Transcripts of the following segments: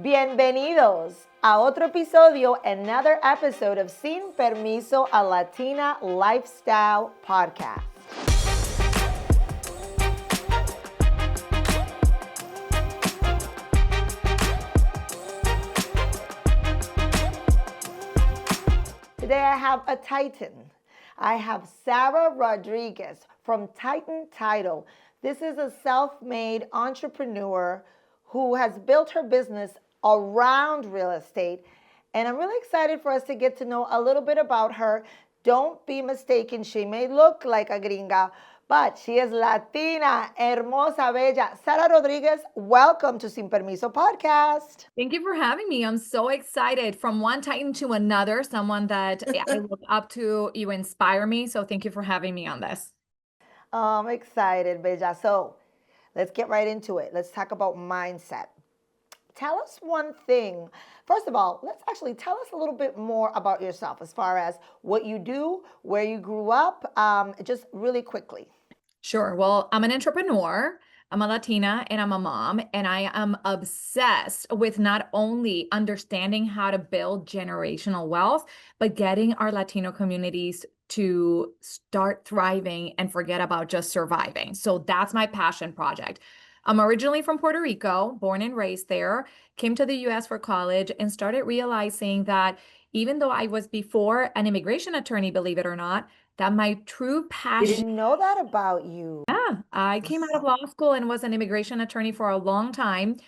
Bienvenidos a otro episodio, another episode of Sin Permiso, a Latina Lifestyle Podcast. Today I have a titan. I have Sara Rodriguez from Titan Title. This is a self-made entrepreneur who has built her business around real estate. And I'm really excited for us to get to know a little bit about her. Don't be mistaken, she may look like a gringa, but she is Latina, hermosa, bella. Sara Rodriguez, welcome to Sin Permiso Podcast. Thank you for having me. I'm so excited. From one Titan to another, someone that I look up to, you inspire me. So thank you for having me on this. I'm excited, bella. So let's get right into it. Let's talk about mindset. Tell us one thing. First of all, let's actually tell us a little bit more about yourself as far as what you do, where you grew up, just really quickly. Sure. Well, I'm an entrepreneur. I'm a Latina and I'm a mom, and I am obsessed with not only understanding how to build generational wealth, but getting our Latino communities to start thriving and forget about just surviving. So that's my passion project. I'm originally from Puerto Rico, born and raised there, came to the US for college and started realizing that even though I was before an immigration attorney, believe it or not, that my true passion. Didn't know that about you. Yeah, I came out of law school and was an immigration attorney for a long time,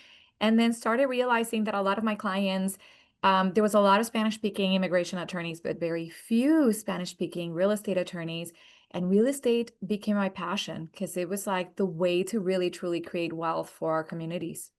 and then started realizing that a lot of my clients, there was a lot of Spanish-speaking immigration attorneys, but very few Spanish-speaking real estate attorneys. And real estate became my passion because it was like the way to really, truly create wealth for our communities.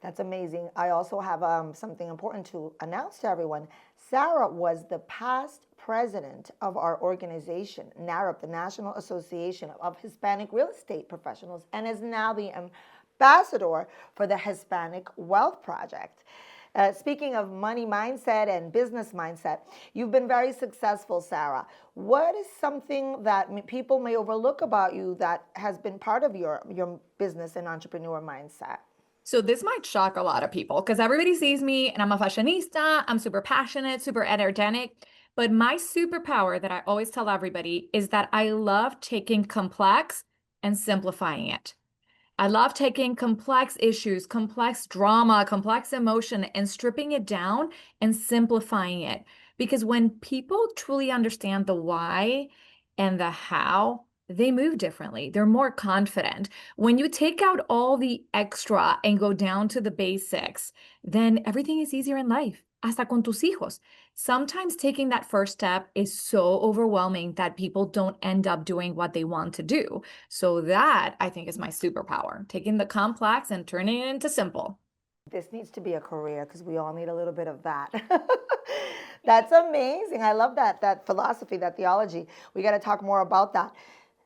That's amazing. I also have something important to announce to everyone. Sara was the past president of our organization, NAHREP, the National Association of Hispanic Real Estate Professionals, and is now the ambassador for the Hispanic Wealth Project. Speaking of money mindset and business mindset, you've been very successful, Sara. What is something that people may overlook about you that has been part of your business and entrepreneur mindset? So this might shock a lot of people because everybody sees me and I'm a fashionista, I'm super passionate, super energetic. But my superpower that I always tell everybody is that I love taking complex and simplifying it. I love taking complex issues, complex drama, complex emotion, and stripping it down and simplifying it. Because when people truly understand the why and the how, they move differently. They're more confident. When you take out all the extra and go down to the basics, then everything is easier in life, hasta con tus hijos. Sometimes taking that first step is so overwhelming that people don't end up doing what they want to do. So that, I think, is my superpower, taking the complex and turning it into simple. This needs to be a career because we all need a little bit of that. That's amazing. I love that philosophy, that theology. We got to talk more about that.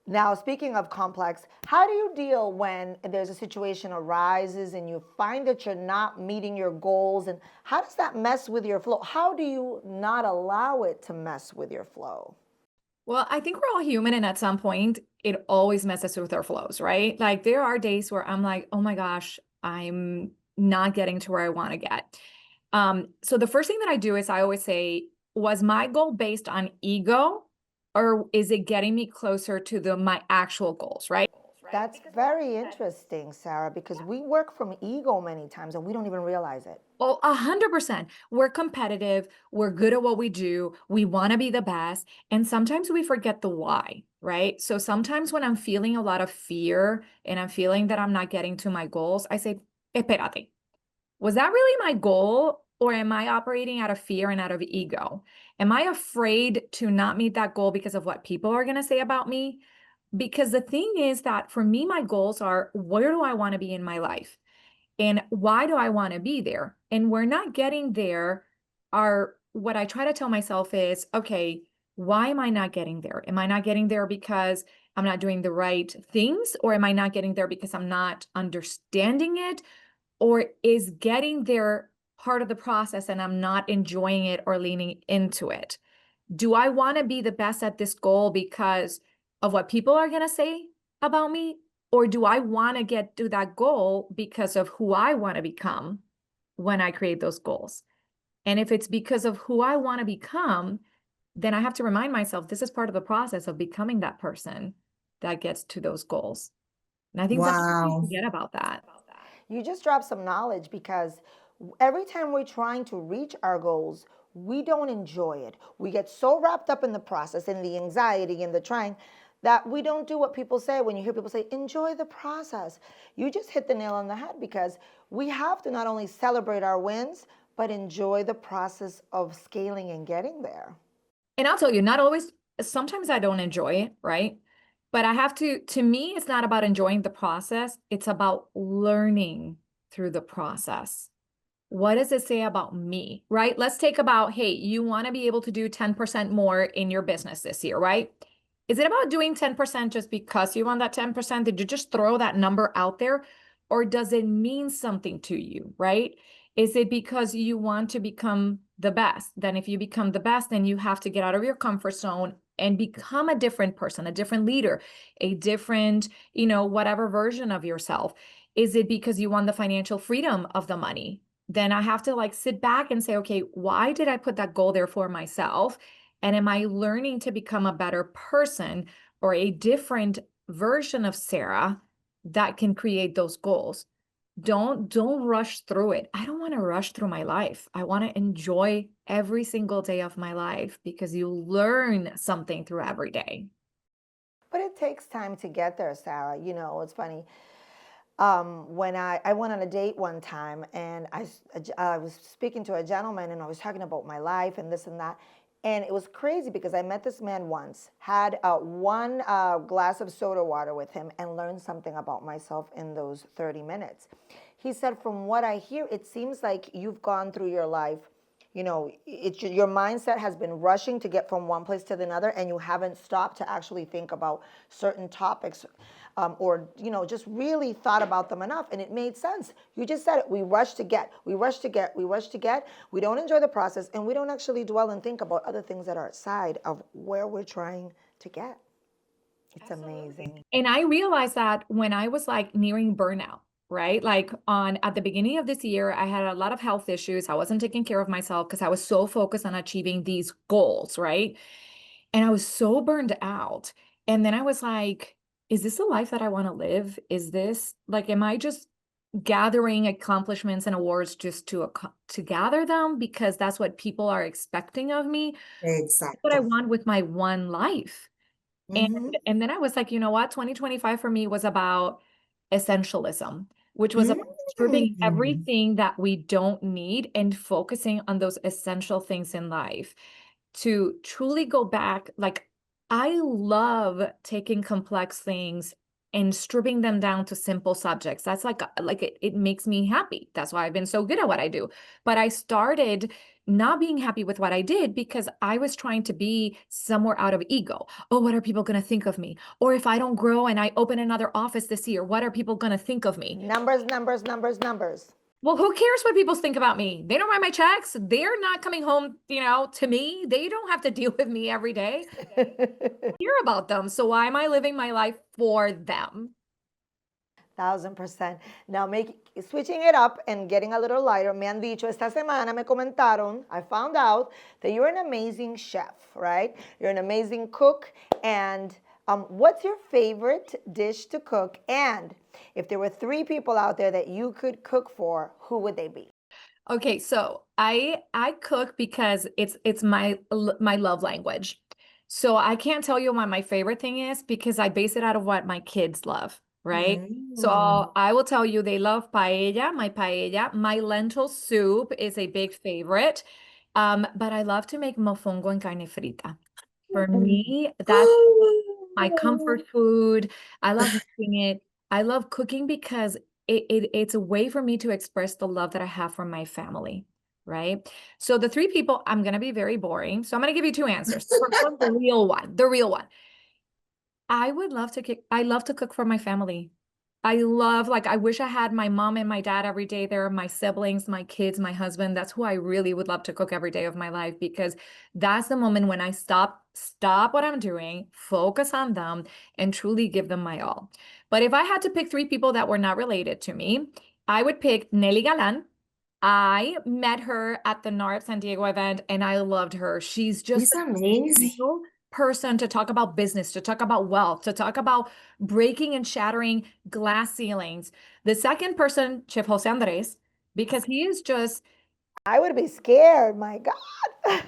Now, speaking of complex, how do you deal when there's a situation arises and you find that you're not meeting your goals? And how does that mess with your flow? How do you not allow it to mess with your flow? Well, I think we're all human, and at some point, it always messes with our flows, right? Like there are days where I'm like, oh my gosh, I'm not getting to where I want to get. So the first thing that I do is I always say, was my goal based on ego, or is it getting me closer to my actual goals, right? That's very interesting, Sara, because we work from ego many times and we don't even realize it. Well, 100%. We're competitive. We're good at what we do. We want to be the best. And sometimes we forget the why, right? So sometimes when I'm feeling a lot of fear and I'm feeling that I'm not getting to my goals, I say, espérate, was that really my goal? Or am I operating out of fear and out of ego? Am I afraid to not meet that goal because of what people are going to say about me? Because the thing is that for me, my goals are, where do I want to be in my life? And why do I want to be there? And we're not getting there. What I try to tell myself is, okay, why am I not getting there? Am I not getting there because I'm not doing the right things? Or am I not getting there because I'm not understanding it? Or is getting there part of the process and I'm not enjoying it or leaning into it? Do I want to be the best at this goal because of what people are going to say about me? Or do I want to get to that goal because of who I want to become when I create those goals. And if it's because of who I want to become, then I have to remind myself this is part of the process of becoming that person that gets to those goals. And I think sometimes we Wow. forget about that. You just dropped some knowledge because every time we're trying to reach our goals, we don't enjoy it. We get so wrapped up in the process, in the anxiety, in the trying, that we don't do what people say when you hear people say, enjoy the process. You just hit the nail on the head because we have to not only celebrate our wins, but enjoy the process of scaling and getting there. And I'll tell you, not always, sometimes I don't enjoy it, right? But I have to me, it's not about enjoying the process. It's about learning through the process. What does it say about me, right? Let's take about, hey, you want to be able to do 10% more in your business this year, right? Is it about doing 10% just because you want that 10%? Did you just throw that number out there? Or does it mean something to you, right? Is it because you want to become the best? Then if you become the best, then you have to get out of your comfort zone and become a different person, a different leader, a different, whatever version of yourself. Is it because you want the financial freedom of the money? Then I have to like sit back and say, okay, why did I put that goal there for myself? And am I learning to become a better person or a different version of Sara that can create those goals? Don't rush through it. I don't want to rush through my life. I want to enjoy every single day of my life because you learn something through every day. But it takes time to get there, Sara. It's funny. When I went on a date one time and I was speaking to a gentleman and I was talking about my life and this and that. And it was crazy because I met this man once, had one glass of soda water with him, and learned something about myself in those 30 minutes. He said, from what I hear, it seems like you've gone through your life, your mindset has been rushing to get from one place to another, and you haven't stopped to actually think about certain topics, or just really thought about them enough. And it made sense. You just said it. We rush to get, we rush to get, we rush to get. We don't enjoy the process, and we don't actually dwell and think about other things that are outside of where we're trying to get. It's amazing. And I realized that when I was like nearing burnout, right? Like at the beginning of this year, I had a lot of health issues. I wasn't taking care of myself because I was so focused on achieving these goals, right? And I was so burned out. And then I was like, is this a life that I want to live? Is this like, am I just gathering accomplishments and awards just to gather them because that's what people are expecting of me? What I Exacto. want with my one life. And Mm-hmm. and then I was like, you know what? 2025 for me was about essentialism, which was about stripping Mm. everything that we don't need and focusing on those essential things in life to truly go back. Like, I love taking complex things and stripping them down to simple subjects. That's like it makes me happy. That's why I've been so good at what I do. But I started not being happy with what I did because I was trying to be somewhere out of ego. Oh, what are people going to think of me? Or if I don't grow and I open another office this year, what are people going to think of me? Numbers, numbers, numbers, numbers. Well, who cares what people think about me? They don't write my checks. They're not coming home, to me. They don't have to deal with me every day. Hear about them. So why am I living my life for them? 1000%. Now, switching it up and getting a little lighter. Me han dicho, esta semana me comentaron, I found out that you're an amazing chef, right? You're an amazing cook. And what's your favorite dish to cook? And if there were 3 people out there that you could cook for, who would they be? Okay, so I cook because it's my love language. So I can't tell you what my favorite thing is because I base it out of what my kids love, right? So Mm. I will tell you they love paella, my paella. My lentil soup is a big favorite. But I love to make mofongo and carne frita. For me, that's my comfort food. I love making it. I love cooking because it's a way for me to express the love that I have for my family, right? So the 3 people, I'm gonna be very boring. So I'm gonna give you 2 answers. First one, the real one, the real one. I love to cook for my family. I wish I had my mom and my dad every day there, my siblings, my kids, my husband. That's who I really would love to cook every day of my life because that's the moment when I stop what I'm doing, focus on them, and truly give them my all. But if I had to pick 3 people that were not related to me, I would pick Nelly Galan, I met her at the NAHREP San Diego event and I loved her. She's just She's amazing. a person to talk about business, to talk about wealth, to talk about breaking and shattering glass ceilings. The second person, Chef Jose Andres, because he is just, I would be scared, my God.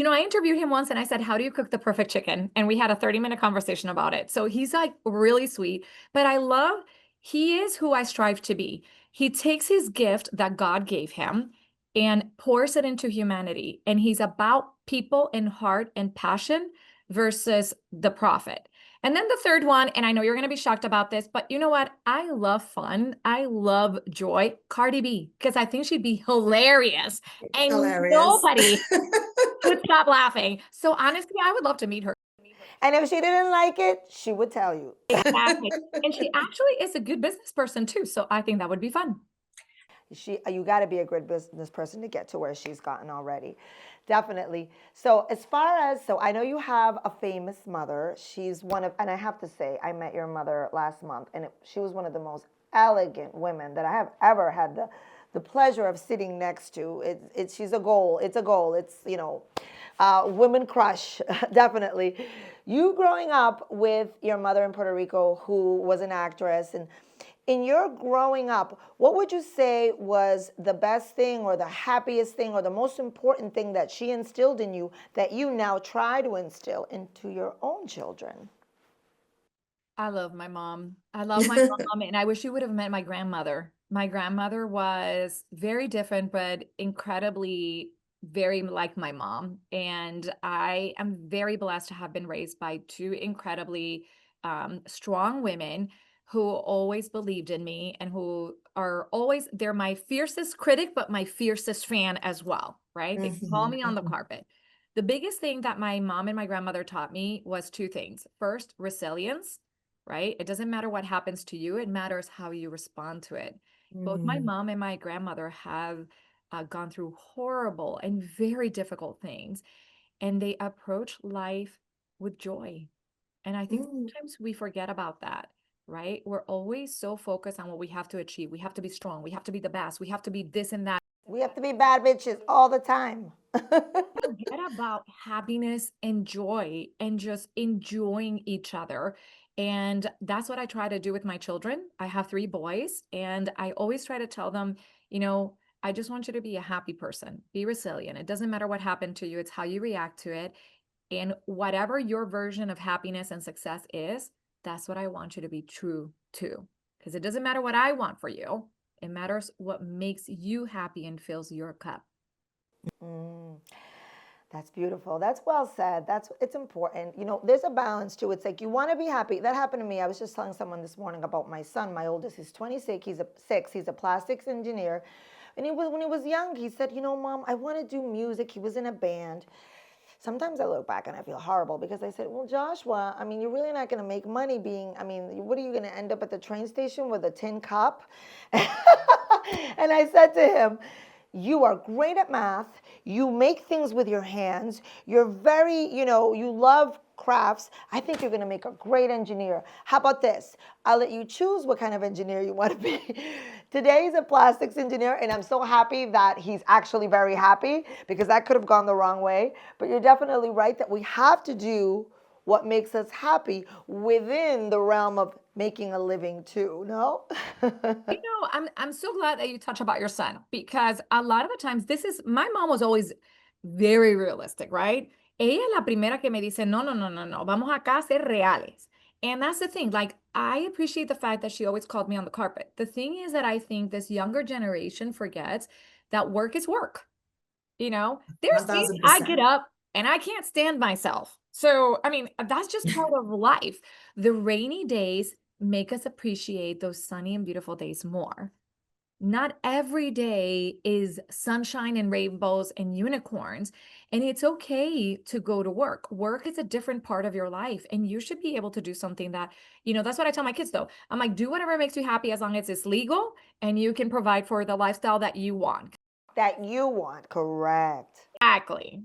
I interviewed him once and I said, how do you cook the perfect chicken? And we had a 30-minute conversation about it. So he's like really sweet, but he is who I strive to be. He takes his gift that God gave him and pours it into humanity. And he's about people and heart and passion versus the profit. And then the third one, and I know you're going to be shocked about this, but you know what? I love fun. I love joy. Cardi B, because I think she'd be hilarious. And Hilarious. nobody would stop laughing. So honestly, I would love to meet her. And if she didn't like it, she would tell you. Exactly. And she actually is a good business person too. So I think that would be fun. You got to be a good business person to get to where she's gotten already. Definitely. So I know you have a famous mother. She's one of, and I have to say, I met your mother last month, and she was one of the most elegant women that I have ever had the pleasure of sitting next to. She's a goal. It's a goal. It's, women crush, definitely. You growing up with your mother in Puerto Rico, who was an actress, and in your growing up, what would you say was the best thing or the happiest thing or the most important thing that she instilled in you that you now try to instill into your own children? I love my mom. I love my mom. And I wish you would have met my grandmother. My grandmother was very different, but incredibly very like my mom. And I am very blessed to have been raised by two incredibly strong women who always believed in me and who are always, they're my fiercest critic, but my fiercest fan as well, right? They call Mhm, me on the mhm. carpet. The biggest thing that my mom and my grandmother taught me was two things. First, resilience, right? It doesn't matter what happens to you, it matters how you respond to it. Both my Mm. mom and my grandmother have gone through horrible and very difficult things, and they approach life with joy. And I think Mm. sometimes we forget about that, right? We're always so focused on what we have to achieve. We have to be strong. We have to be the best. We have to be this and that. We have to be bad bitches all the time. Forget about happiness and joy and just enjoying each other. And that's what I try to do with my children. I have three boys, and I always try to tell them, I just want you to be a happy person, be resilient. It doesn't matter what happened to you, it's how you react to it. And whatever your version of happiness and success is, that's what I want you to be true to. Because it doesn't matter what I want for you, it matters what makes you happy and fills your cup. Mm, that's beautiful. That's well said. It's important. There's a balance too. It's like you want to be happy. That happened to me. I was just telling someone this morning about my son. My oldest is 26. He's a plastics engineer. And when he was young, he said, Mom, I want to do music. He was in a band. Sometimes I look back and I feel horrible because I said, well, Joshua, I mean, you're really not going to make money what are you going to end up at the train station with a tin cup? And I said to him, you are great at math. You make things with your hands. You're very, you love crafts. I think you're going to make a great engineer. How about this? I'll let you choose what kind of engineer you want to be. Today he's a plastics engineer, and I'm so happy that he's actually very happy because that could have gone the wrong way. But you're definitely right that we have to do what makes us happy within the realm of making a living too, no? I'm so glad that you touch about your son because a lot of the times my mom was always very realistic, right? Ella es la primera que me dice, no, no, no, no, no, vamos acá a ser reales. And that's the thing. Like, I appreciate the fact that she always called me on the carpet. The thing is that I think this younger generation forgets that work is work. There's days I get 1000%. up and I can't stand myself. So, I mean, that's just part of life. The rainy days make us appreciate those sunny and beautiful days more. Not every day is sunshine and rainbows and unicorns. And it's okay to go to work. Work is a different part of your life. And you should be able to do something that's what I tell my kids though. I'm like, do whatever makes you happy as long as it's legal and you can provide for the lifestyle that you want. That you want, correct. Exactly.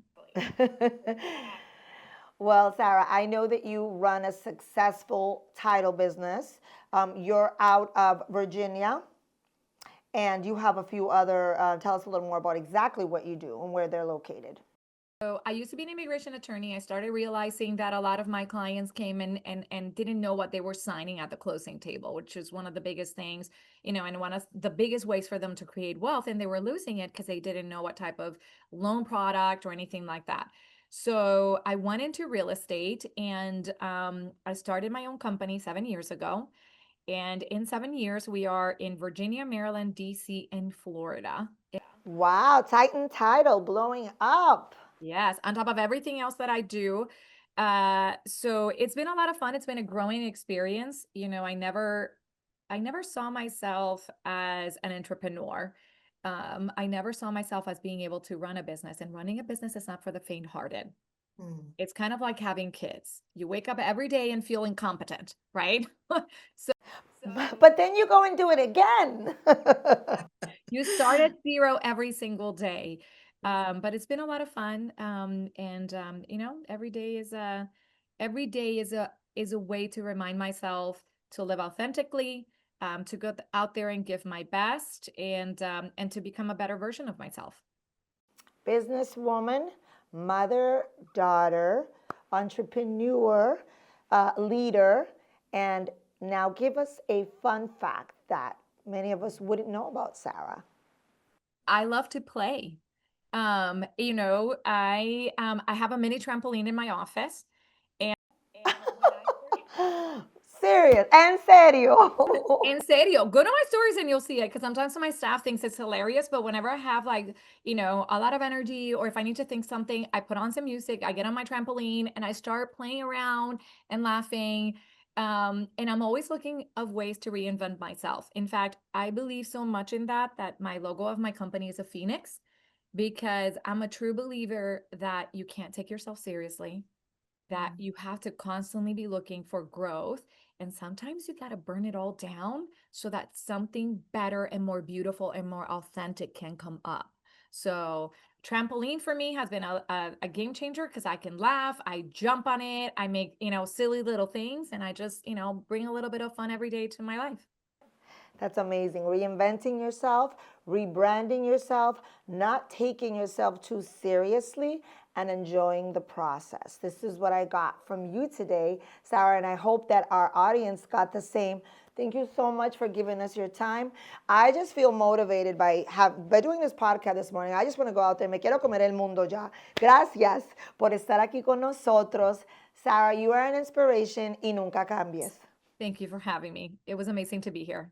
Well, Sarah, I know that you run a successful title business. You're out of Virginia. And you have a few other, tell us a little more about exactly what you do and where they're located. So I used to be an immigration attorney. I started realizing that a lot of my clients came in and didn't know what they were signing at the closing table, which is one of the biggest things, and one of the biggest ways for them to create wealth. And they were losing it because they didn't know what type of loan product or anything like that. So I went into real estate and I started my own company 7 years ago. And in 7 years, we are in Virginia, Maryland, DC, and Florida. Wow, Titan title blowing up. Yes, on top of everything else that I do. So it's been a lot of fun. It's been a growing experience. I never saw myself as an entrepreneur. I never saw myself as being able to run a business, and running a business is not for the faint-hearted. Mm. It's kind of like having kids. You wake up every day and feel incompetent, right? So But then you go and do it again. you start at zero every single day. But it's been a lot of fun. And every day is a way to remind myself to live authentically, to go out there and give my best, and to become a better version of myself. Businesswoman, mother, daughter, entrepreneur, leader, and now give us a fun fact that many of us wouldn't know about Sara. I love to play. I have a mini trampoline in my office, and when I first Serious and serio. En serio, go to my stories and you'll see it, because sometimes my staff thinks it's hilarious, but whenever I have like, a lot of energy, or if I need to think something, I put on some music, I get on my trampoline and I start playing around and laughing. And I'm always looking of ways to reinvent myself. In fact, I believe so much in that my logo of my company is a phoenix, because I'm a true believer that you can't take yourself seriously, that you have to constantly be looking for growth. And sometimes you got to burn it all down so that something better and more beautiful and more authentic can come up. So, trampoline for me has been a game changer, because I can laugh, I jump on it, I make, silly little things, and I just, bring a little bit of fun every day to my life. That's amazing. Reinventing yourself, rebranding yourself, not taking yourself too seriously, and enjoying the process. This is what I got from you today, Sara, and I hope that our audience got the same. Thank you so much for giving us your time. I just feel motivated by doing this podcast this morning. I just want to go out there. Me quiero comer el mundo ya. Gracias por estar aquí con nosotros. Sara, you are an inspiration y nunca cambies. Thank you for having me. It was amazing to be here.